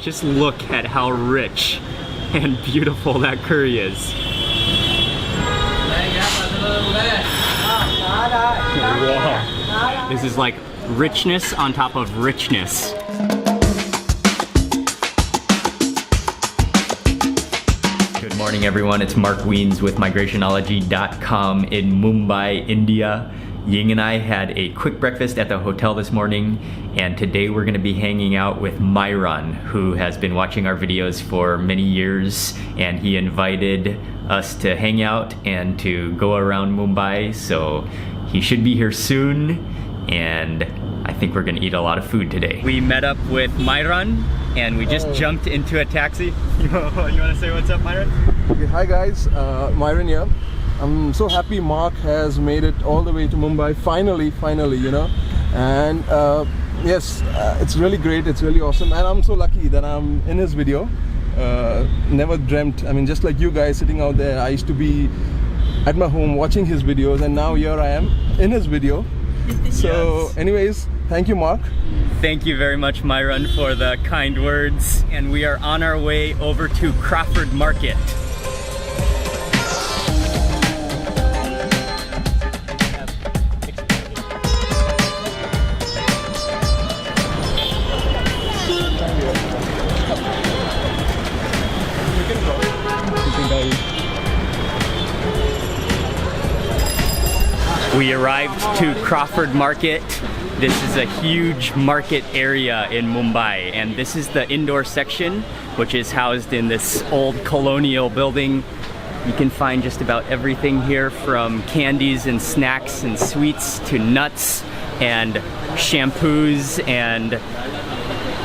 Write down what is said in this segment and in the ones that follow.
just look at how rich and beautiful that curry is. Wow. This is like richness on top of richness. Good morning, everyone. It's Mark Weens with migrationology.com in Mumbai, India. Ying and I had a quick breakfast at the hotel this morning, and today we're going to be hanging out with Myron, who has been watching our videos for many years, and he invited us to hang out and to go around Mumbai, so he should be here soon, and I think we're going to eat a lot of food today. We met up with Myron, and we just jumped into a taxi. You want to say what's up, Myron? Okay, hi guys, Myron here. I'm so happy Mark has made it all the way to Mumbai, finally, you know. And yes, it's really great, it's really awesome. And I'm so lucky that I'm in his video. Never dreamt, I mean, just like you guys sitting out there, I used to be at my home watching his videos, and now here I am in his video. So anyways, thank you, Mark. Thank you very much, Myron, for the kind words. And we are on our way over to Crawford Market. We arrived to Crawford Market. This is a huge market area in Mumbai, and this is the indoor section, which is housed in this old colonial building. You can find just about everything here, from candies and snacks and sweets to nuts and shampoos and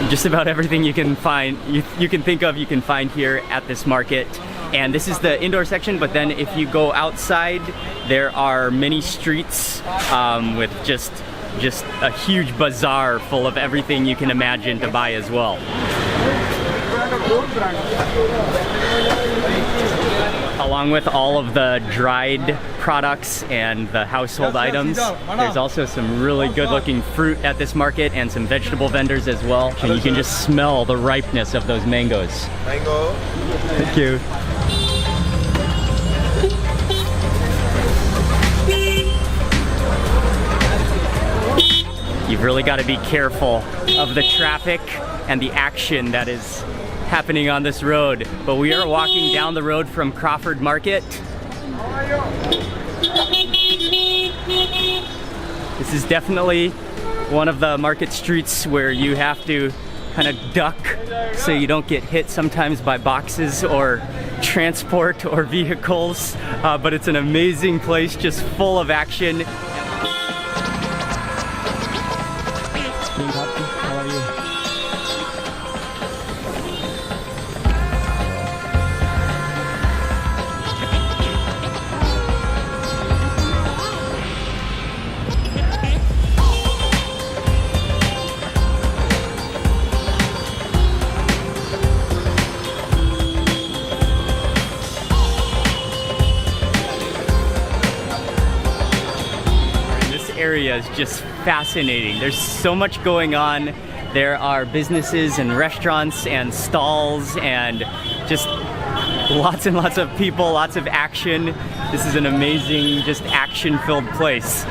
just about everything you can find, you can think of, you can find here at this market. And this is the indoor section, but then if you go outside, there are many streets with just a huge bazaar full of everything you can imagine to buy as well. Along with all of the dried products and the household items, there's also some really good looking fruit at this market and some vegetable vendors as well. And you can just smell the ripeness of those mangoes. Mango. Thank you. You've really got to be careful of the traffic and the action that is happening on this road. But we are walking down the road from Crawford Market. This is definitely one of the market streets where you have to kind of duck so you don't get hit sometimes by boxes or transport or vehicles. But it's an amazing place, just full of action. How are you? This area is just fascinating. There's so much going on. There are businesses and restaurants and stalls and just lots and lots of people, lots of action. This is an amazing, just action-filled place.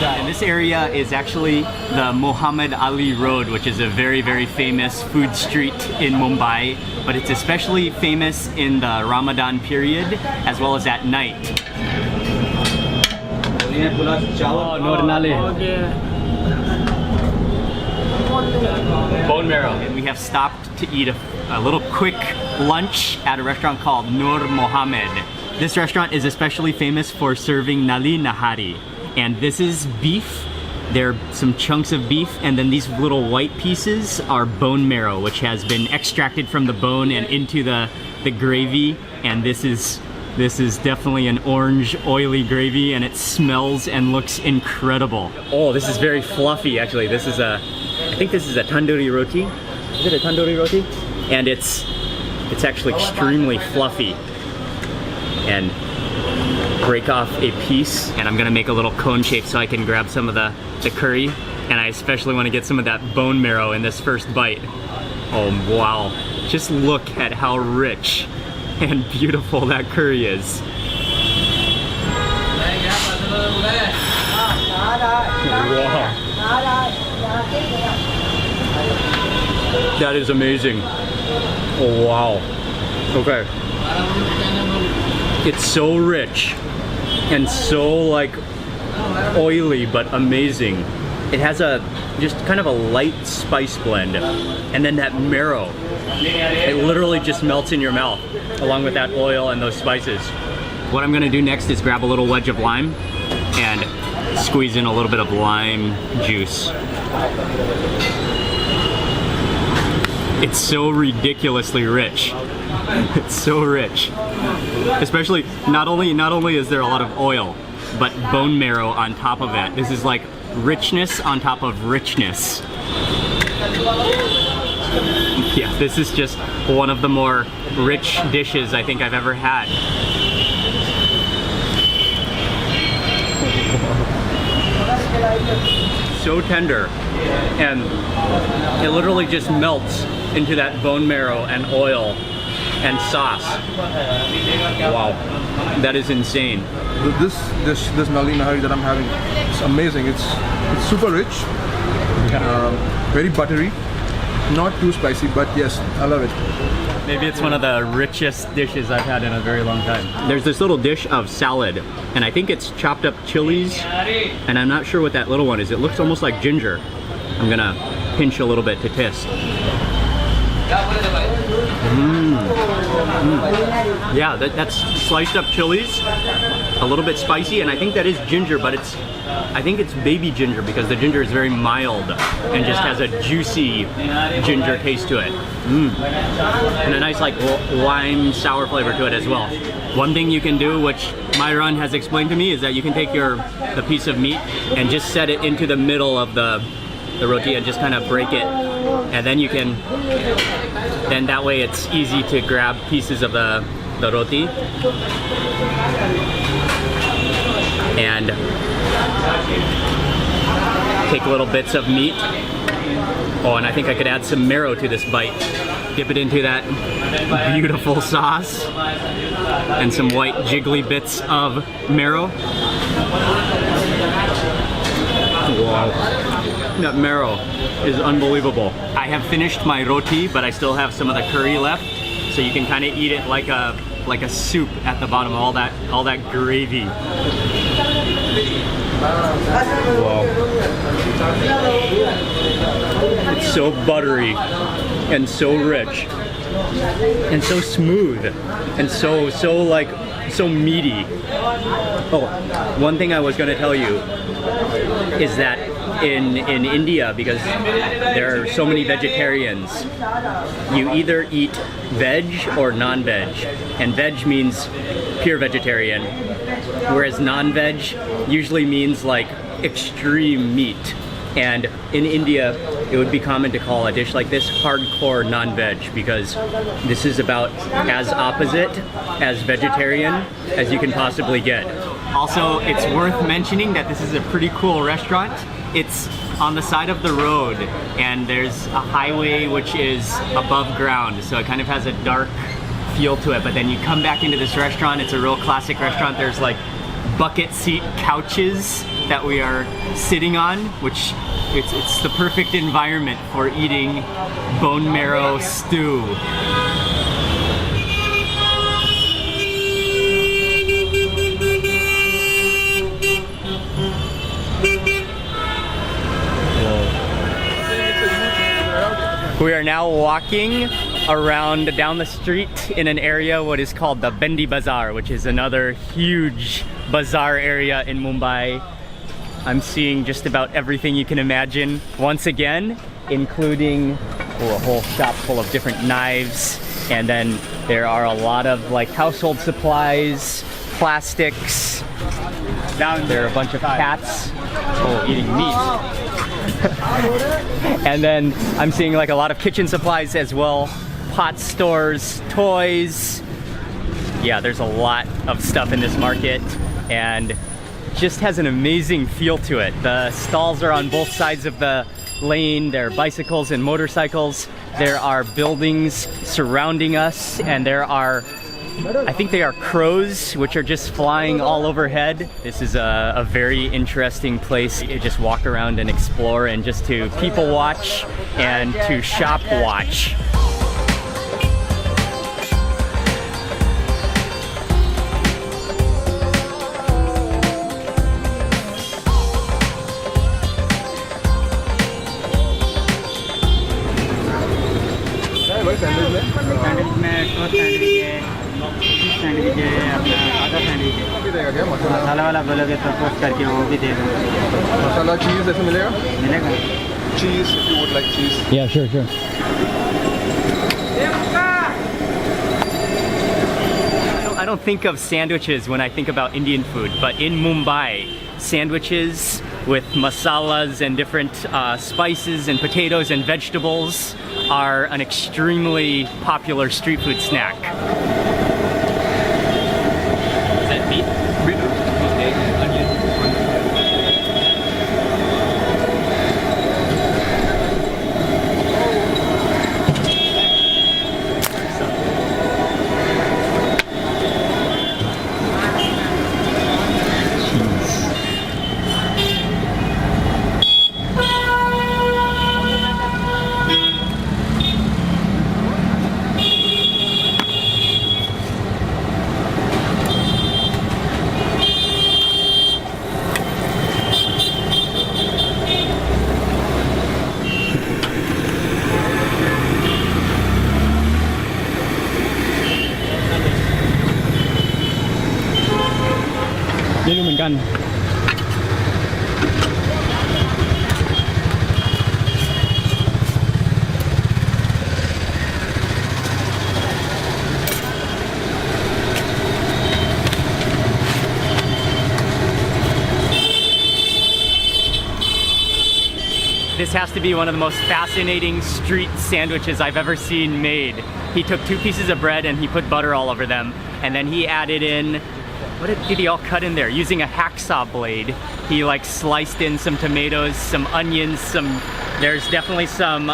And this area is actually the Muhammad Ali Road, which is a very, very famous food street in Mumbai, but it's especially famous in the Ramadan period as well as at night. Oh, Nalli. Bone marrow. And we have stopped to eat a little quick lunch at a restaurant called Nur Mohammed. This restaurant is especially famous for serving Nalli Nihari. And this is beef. There are some chunks of beef, and then these little white pieces are bone marrow, which has been extracted from the bone and into the gravy. And this is definitely an orange, oily gravy, and it smells and looks incredible. Oh, this is very fluffy, actually. I think this is a tandoori roti. Is it a tandoori roti? And it's actually extremely fluffy. And break off a piece, and I'm gonna make a little cone shape so I can grab some of the curry. And I especially want to get some of that bone marrow in this first bite. Oh wow, just look at how rich and beautiful that curry is. Wow. That is amazing. Oh wow. Okay. It's so rich and so like oily but amazing. It has a just kind of a light spice blend, and then that marrow, it literally just melts in your mouth along with that oil and those spices. What I'm gonna do next is grab a little wedge of lime and squeeze in a little bit of lime juice. It's so ridiculously rich. It's so rich. Especially, not only is there a lot of oil, but bone marrow on top of it. This is like richness on top of richness. Yeah, this is just one of the more rich dishes I think I've ever had. So tender, and it literally just melts into that bone marrow and oil and sauce. Wow, that is insane. This Nalli Nihari that I'm having, it's amazing. It's super rich, very buttery, not too spicy, but yes, I love it. Maybe it's one of the richest dishes I've had in a very long time. There's this little dish of salad, and I think it's chopped up chilies, and I'm not sure what that little one is. It looks almost like ginger. I'm gonna pinch a little bit to taste. Yeah, that's sliced up chilies, a little bit spicy, and I think that is ginger, but I think it's baby ginger because the ginger is very mild and just has a juicy ginger taste to it. And a nice like lime sour flavor to it as well. One thing you can do, which Myron has explained to me, is that you can take the piece of meat and just set it into the middle of the roti and just kind of break it, and then you can, then that way it's easy to grab pieces of the roti and take little bits of meat. Oh, and I think I could add some marrow to this bite. Dip it into that beautiful sauce and some white jiggly bits of marrow. Wow. That marrow is unbelievable. I have finished my roti, but I still have some of the curry left, so you can kind of eat it like a soup at the bottom of all that gravy. Wow. It's so buttery and so rich and so smooth and so meaty. Oh, one thing I was going to tell you is that in India, because there are so many vegetarians, you either eat veg or non-veg, and veg means pure vegetarian, whereas non-veg usually means like extreme meat. And in India, it would be common to call a dish like this hardcore non-veg, because this is about as opposite as vegetarian as you can possibly get. Also, it's worth mentioning that this is a pretty cool restaurant. It's on the side of the road, and there's a highway which is above ground, so it kind of has a dark feel to it. But then you come back into this restaurant, it's a real classic restaurant. There's like bucket seat couches that we are sitting on, which it's the perfect environment for eating bone marrow stew. We are now walking around down the street in an area what is called the Bendi Bazaar, which is another huge bazaar area in Mumbai. I'm seeing just about everything you can imagine once again, including a whole shop full of different knives, and then there are a lot of like household supplies, plastics. Down there are a bunch of cats eating meat. And then I'm seeing like a lot of kitchen supplies as well, pot stores, toys. Yeah, there's a lot of stuff in this market, and just has an amazing feel to it. The stalls are on both sides of the lane. There are bicycles and motorcycles. There are buildings surrounding us, and there are, I think they are crows, which are just flying all overhead. This is a very interesting place to just walk around and explore, and just to people watch and to shop watch. Sandwich में toast sandwich है, cheese sandwich है, अपना सादा sandwich है। मसाला वाला बोलोगे तो toast करके वो भी दे दूँ। मसाला चीज़ ऐसे मिलेगा? मिलेगा। Cheese, if you would like cheese. Yeah, sure. I don't think of sandwiches when I think about Indian food, but in Mumbai, sandwiches with masalas and different spices and potatoes and vegetables are an extremely popular street food snack. Is that meat? Beetroot. Okay, onion. This has to be one of the most fascinating street sandwiches I've ever seen made. He took 2 pieces of bread and he put butter all over them, and then he added in, what did he all cut in there? Using a hacksaw blade, he like sliced in some tomatoes, some onions, there's definitely some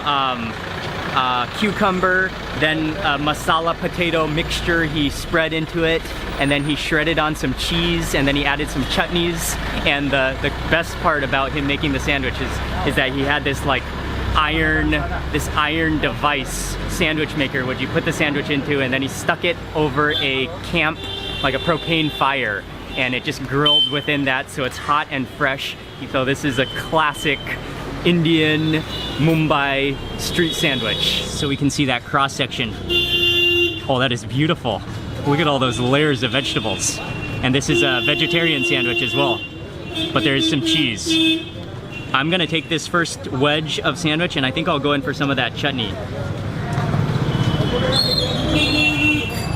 cucumber, then a masala potato mixture he spread into it, and then he shredded on some cheese, and then he added some chutneys. And the best part about him making the sandwiches is that he had this like iron device, sandwich maker, which you put the sandwich into, and then he stuck it over a camp, like a propane fire, and it just grilled within that, so it's hot and fresh. So this is a classic Indian Mumbai street sandwich. So we can see that cross section. Oh, that is beautiful. Look at all those layers of vegetables. And this is a vegetarian sandwich as well, but there's some cheese. I'm gonna take this first wedge of sandwich, and I think I'll go in for some of that chutney.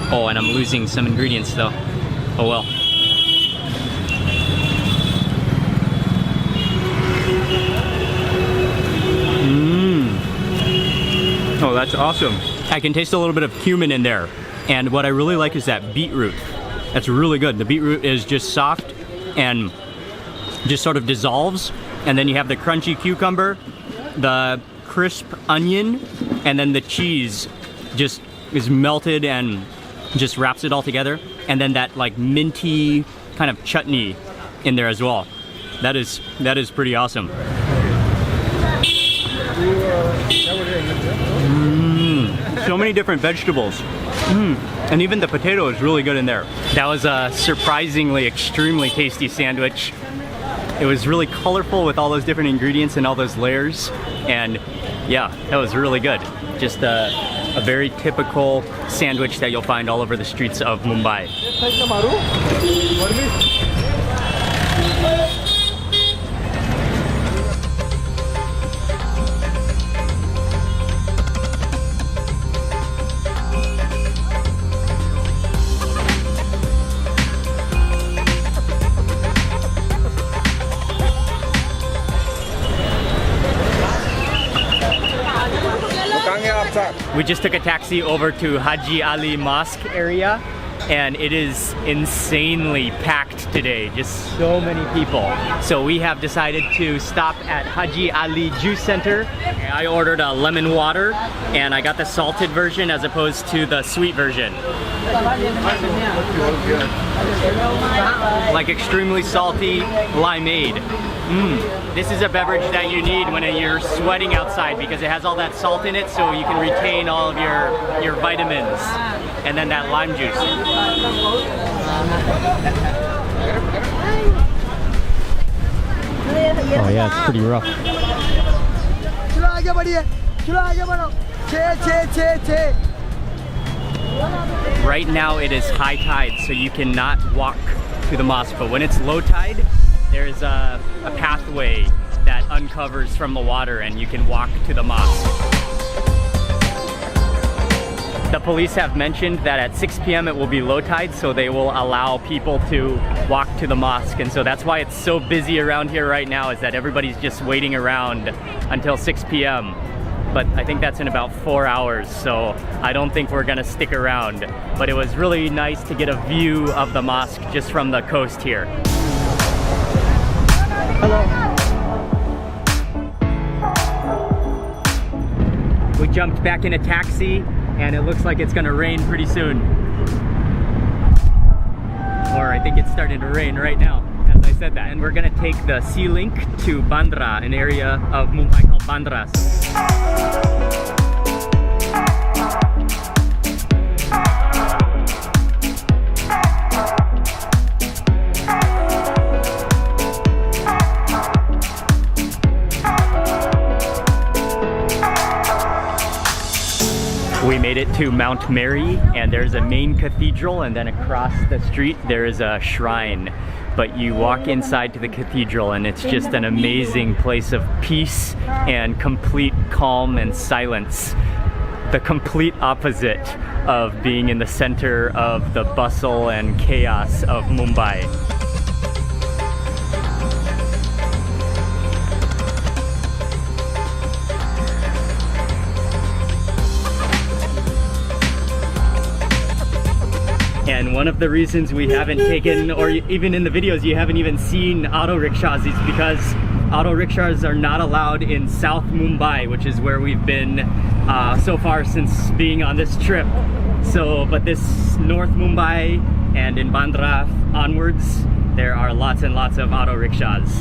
Oh, and I'm losing some ingredients though. Oh well. Oh, that's awesome. I can taste a little bit of cumin in there. And what I really like is that beetroot. That's really good. The beetroot is just soft and just sort of dissolves. And then you have the crunchy cucumber, the crisp onion, and then the cheese just is melted and just wraps it all together. And then that like minty kind of chutney in there as well. That is pretty awesome. So many different vegetables. And even the potato is really good in there. That was a surprisingly extremely tasty sandwich. It was really colorful with all those different ingredients and all those layers. And yeah, that was really good. Just a very typical sandwich that you'll find all over the streets of Mumbai. We just took a taxi over to Haji Ali Mosque area, and it is insanely packed today, just so many people. So we have decided to stop at Haji Ali Juice Center. I ordered a lemon water and I got the salted version as opposed to the sweet version. Like extremely salty limeade. This is a beverage that you need when you're sweating outside because it has all that salt in it, so you can retain all of your vitamins. And then that lime juice. Oh yeah, it's pretty rough. Right now it is high tide, so you cannot walk to the mosque, but when it's low tide, there's a pathway that uncovers from the water and you can walk to the mosque. The police have mentioned that at 6 p.m. it will be low tide, so they will allow people to walk to the mosque. And so that's why it's so busy around here right now, is that everybody's just waiting around until 6 p.m. But I think that's in about 4 hours, so I don't think we're gonna stick around. But it was really nice to get a view of the mosque just from the coast here. Hello. We jumped back in a taxi and it looks like it's gonna rain pretty soon. Or I think it's starting to rain right now as I said that. And we're gonna take the Sea Link to Bandra, an area of Mumbai called Bandra. We made it to Mount Mary, and there's a main cathedral, and then across the street there is a shrine. But you walk inside to the cathedral and it's just an amazing place of peace and complete calm and silence. The complete opposite of being in the center of the bustle and chaos of Mumbai. And one of the reasons we haven't taken, or even in the videos you haven't even seen auto rickshaws, is because auto rickshaws are not allowed in South Mumbai, which is where we've been so far since being on this trip. So, but this North Mumbai and in Bandra onwards, there are lots and lots of auto rickshaws.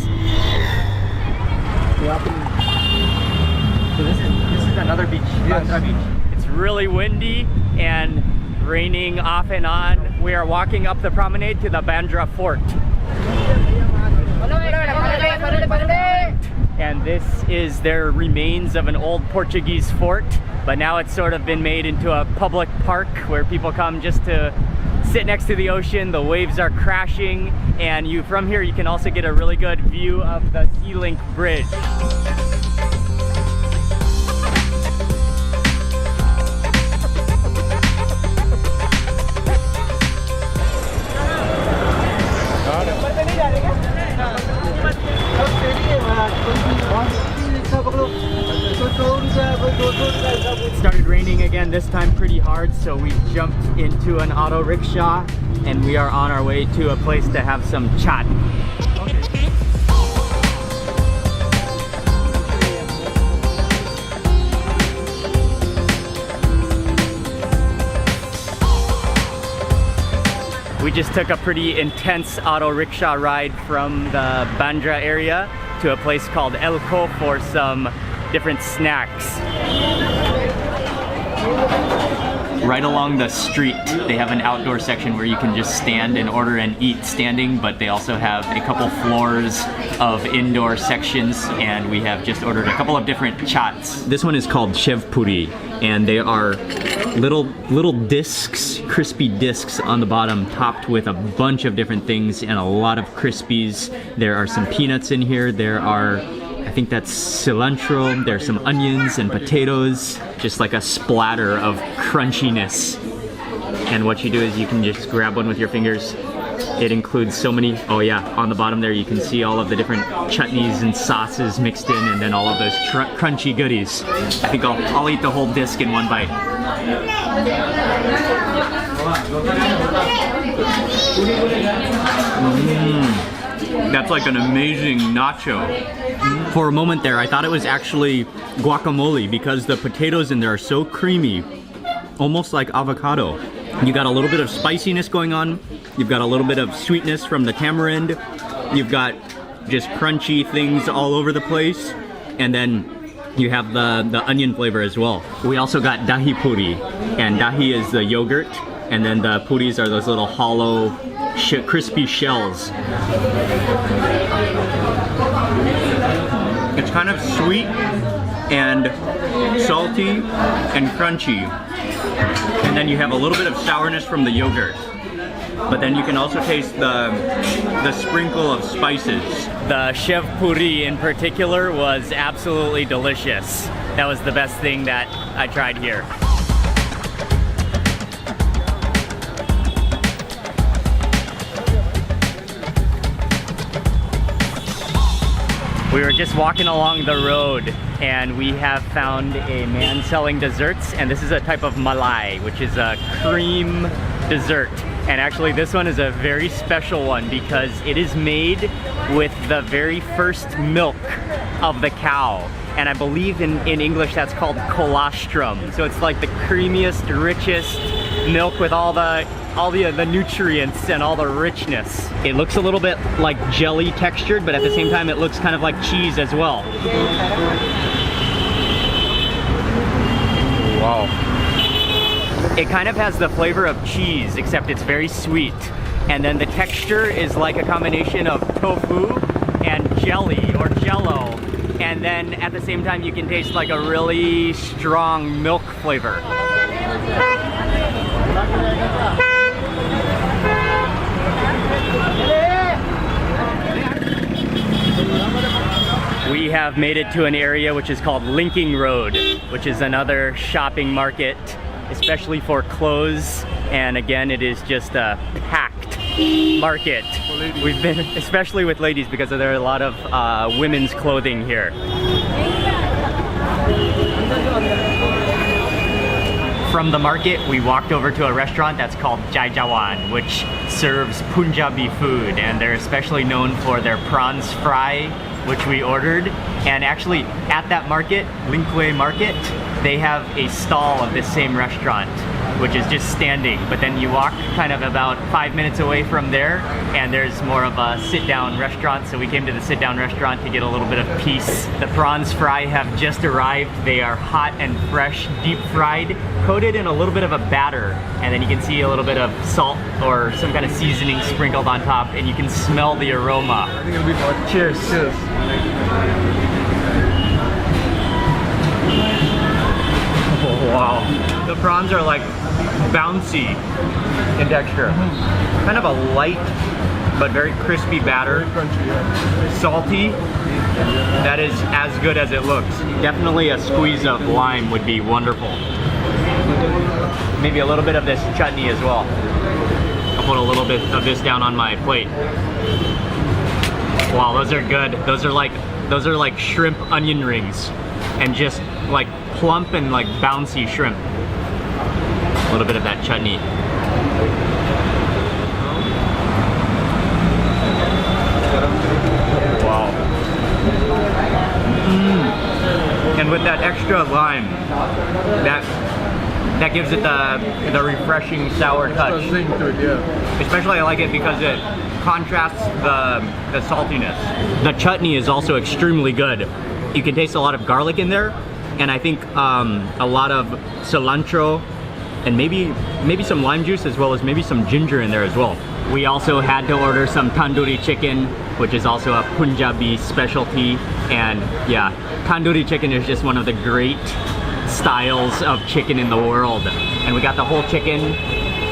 So this is another beach, Bandra Beach. It's really windy and raining off and on. We are walking up the promenade to the Bandra Fort. And this is their remains of an old Portuguese fort, but now it's sort of been made into a public park where people come just to sit next to the ocean. The waves are crashing, and from here you can also get a really good view of the Sea Link Bridge. It started raining again, this time pretty hard, so we jumped into an auto rickshaw and we are on our way to a place to have some chat. We just took a pretty intense auto rickshaw ride from the Bandra area to a place called Elko for some different snacks. Right along the street, they have an outdoor section where you can just stand and order and eat standing, but they also have a couple floors of indoor sections, and we have just ordered a couple of different chats. This one is called Shev Puri, and they are little discs, crispy discs on the bottom, topped with a bunch of different things and a lot of crispies. There are some peanuts in here. There are, I think that's cilantro. There's some onions and potatoes, just like a splatter of crunchiness. And what you do is you can just grab one with your fingers. It includes so many, oh yeah, on the bottom there you can see all of the different chutneys and sauces mixed in, and then all of those crunchy goodies. I think I'll eat the whole disc in one bite. That's like an amazing nacho. For a moment there, I thought it was actually guacamole because the potatoes in there are so creamy, almost like avocado. You got a little bit of spiciness going on. You've got a little bit of sweetness from the tamarind. You've got just crunchy things all over the place. And then you have the onion flavor as well. We also got dahi puri, and dahi is the yogurt, and then the puris are those little hollow, crispy shells. It's kind of sweet and salty and crunchy, and then you have a little bit of sourness from the yogurt. But then you can also taste the sprinkle of spices. The Chev Puri in particular was absolutely delicious. That was the best thing that I tried here. We were just walking along the road and we have found a man selling desserts, and this is a type of malai, which is a cream dessert. And actually this one is a very special one because it is made with the very first milk of the cow. And I believe in English that's called colostrum. So it's like the creamiest, richest milk with all the nutrients and all the richness. It looks a little bit like jelly textured, but at the same time it looks kind of like cheese as well. Wow. It kind of has the flavor of cheese, except it's very sweet. And then the texture is like a combination of tofu and jelly or jello. And then at the same time you can taste like a really strong milk flavor. We have made it to an area which is called Linking Road, which is another shopping market, especially for clothes. And again, it is just a packed market. We've been, especially with ladies, because there are a lot of women's clothing here. From the market, we walked over to a restaurant that's called Jai Jawan, which serves Punjabi food, and they're especially known for their prawns fry, which we ordered. And actually, at that market, Linkway Market, they have a stall of this same restaurant, which is just standing. But then you walk kind of about 5 minutes away from there, and there's more of a sit-down restaurant. So we came to the sit-down restaurant to get a little bit of peace. The prawns fry have just arrived. They are hot and fresh, deep fried, coated in a little bit of a batter. And then you can see a little bit of salt or some kind of seasoning sprinkled on top, and you can smell the aroma. I think it'll be hot. Cheers. Cheers. Oh, wow. The prawns are like bouncy in texture. Kind of a light but very crispy batter. Very crunchy, yeah. Salty. That is as good as it looks. Definitely a squeeze of lime would be wonderful. Maybe a little bit of this chutney as well. I'll put a little bit of this down on my plate. Wow, those are good. Those are like shrimp onion rings, and just like plump and like bouncy shrimp. A little bit of that chutney. Wow. And with that extra lime, that gives it the refreshing sour touch. Extra zing to it, yeah. Especially I like it because it contrasts the saltiness. The chutney is also extremely good. You can taste a lot of garlic in there, and I think a lot of cilantro, and maybe some lime juice, as well as maybe some ginger in there as well. We also had to order some tandoori chicken, which is also a Punjabi specialty. And yeah, tandoori chicken is just one of the great styles of chicken in the world. And we got the whole chicken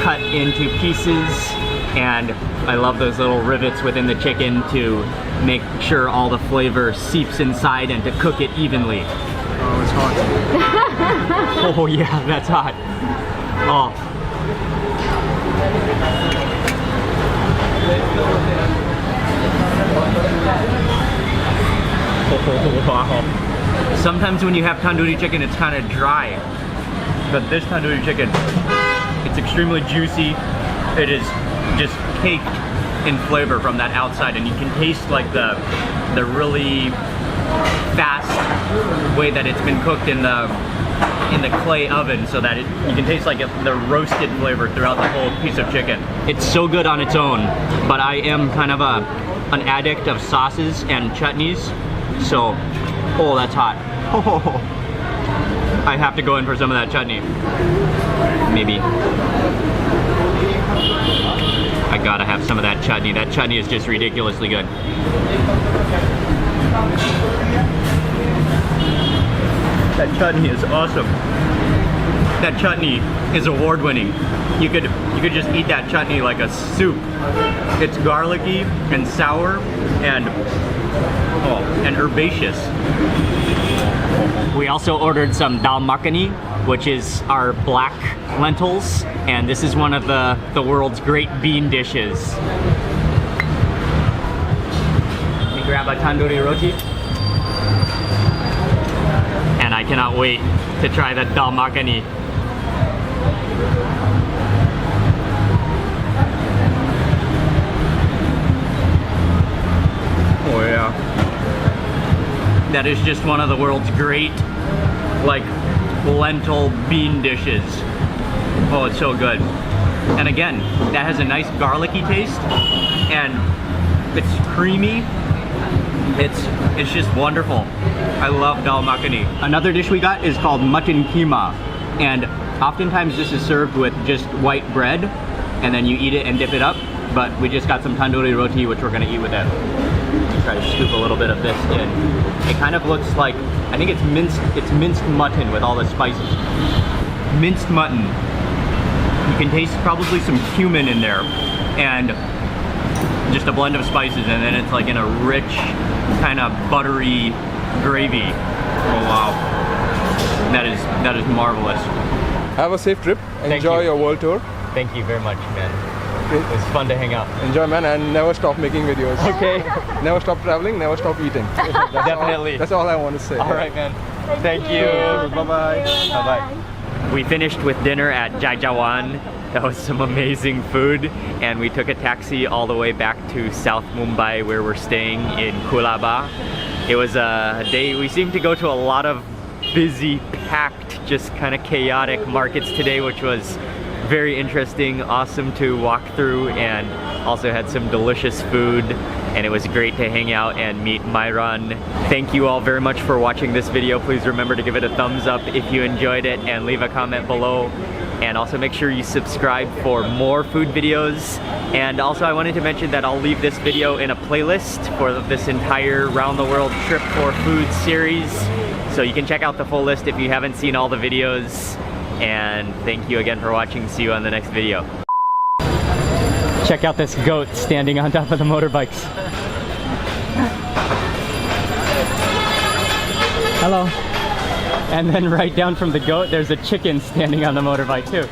cut into pieces, and I love those little rivets within the chicken to make sure all the flavor seeps inside and to cook it evenly. Oh, it's hot. Oh yeah, that's hot. Oh. Oh, wow. Sometimes when you have tandoori chicken, it's kind of dry, but this tandoori chicken It's extremely juicy. It is just caked in flavor from that outside, and you can taste like the really fast way that it's been cooked in the clay oven, so that you can taste like the roasted flavor throughout the whole piece of chicken. It's so good on its own, but I am kind of an addict of sauces and chutneys, so oh, that's hot. I have to go in for some of that chutney. Maybe. I gotta have some of that chutney. That chutney is just ridiculously good. That chutney is awesome. That chutney is award-winning. You could just eat that chutney like a soup. It's garlicky and sour and herbaceous. We also ordered some dal makhani, which is our black lentils, and this is one of the world's great bean dishes. Let me grab a tandoori roti. And I cannot wait to try the dal makhani. Oh yeah. That is just one of the world's great, like, lentil bean dishes. Oh, it's so good. And again, that has a nice garlicky taste, and it's creamy. It's just wonderful. I love dal makhani. Another dish we got is called mutton keema, and oftentimes this is served with just white bread, and then you eat it and dip it up. But we just got some tandoori roti, which we're gonna eat with it. Try to scoop a little bit of this in. It kind of looks like, I think it's minced mutton with all the spices. Minced mutton. You can taste probably some cumin in there, and just a blend of spices, and then it's like in a rich, kind of buttery gravy. Oh wow, that is marvelous. Have a safe trip. Enjoy your world tour. Thank you very much, man. Okay. It's fun to hang out. Enjoy, man, and never stop making videos. Okay. Never stop traveling, never stop eating. Definitely. That's all I want to say. All right, man. Thank you. Bye-bye. Bye-bye. We finished with dinner at Jaijawan. That was some amazing food, and we took a taxi all the way back to South Mumbai, where we're staying in Kulaba. It was a day, we seemed to go to a lot of busy, packed, just kind of chaotic markets today, which was very interesting, awesome to walk through, and also had some delicious food, and it was great to hang out and meet Myron. Thank you all very much for watching this video. Please remember to give it a thumbs up if you enjoyed it, and leave a comment below. And also make sure you subscribe for more food videos. And also I wanted to mention that I'll leave this video in a playlist for this entire round the world trip for food series. So you can check out the full list if you haven't seen all the videos. And thank you again for watching. See you on the next video. Check out this goat standing on top of the motorbikes. Hello. And then right down from the goat, there's a chicken standing on the motorbike too.